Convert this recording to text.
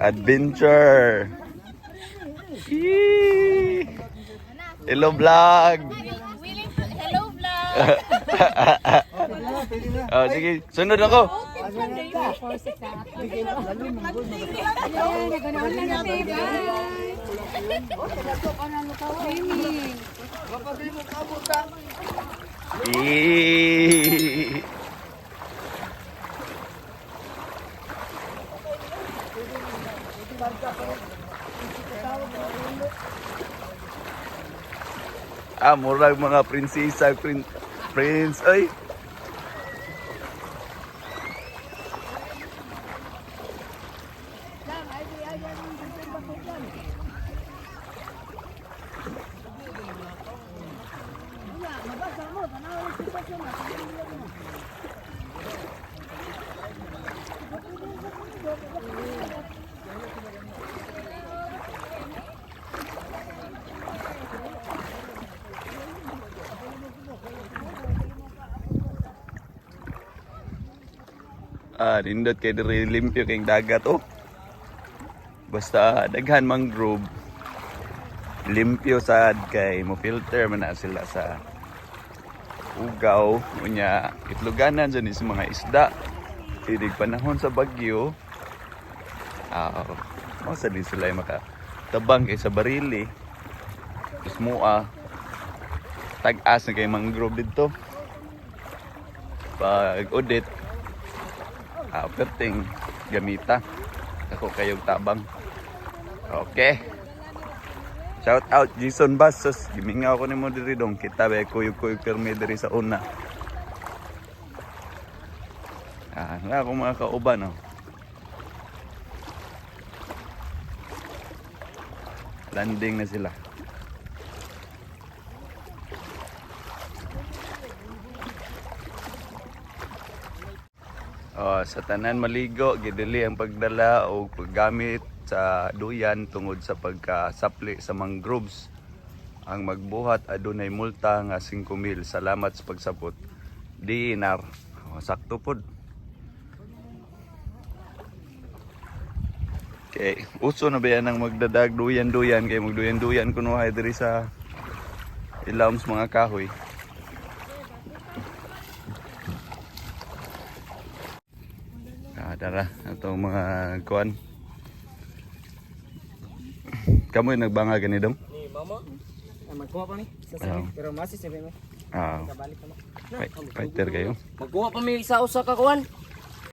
Adventure. Yee! Hello vlog. Hello vlog. Oh, sige, sunod ako. Yee! Murag mga prinsesa, prince, ay. Nindot kay diri limpyo kay dagat oh. Basta daghan mangrove. Limpyo sad kay mo filter man na sila sa ugaw unya itluganan dyan sa mga isda. Tidig panahon sa bagyo. Masa din sila ay makatabang kay sa barili. Ismua tag-as na kay mangrove dito. Pag audit perting gamita ako kayong tabang. Okay, shout out Jason Bastos, gimingaw ko nimo diri dong kita ba kuyog permi diri sa una. Nga ako mga kauban oh. Landing na sila. Sa tanan maligo, gidili ang pagdala o paggamit sa duyan tungod sa pagkasapli sa mangroves. Ang magbuhat adunay multa nga 5,000. Salamat sa pagsapot. Dinar. Sakto pod. Okay, uso na ba yan ang magdadag duyan-duyan kay magduyan-duyan kuno hay diri sa ilawom sa mga kahoy. Tara, atong mga kuan. Kamu yung nagbanga gani dong? Ni mama. Magkuha pa mi. Pero masis sabi mo. Kabalik pa mo. Fighter kayo. Magkuha pa mi sa usa ka kuan.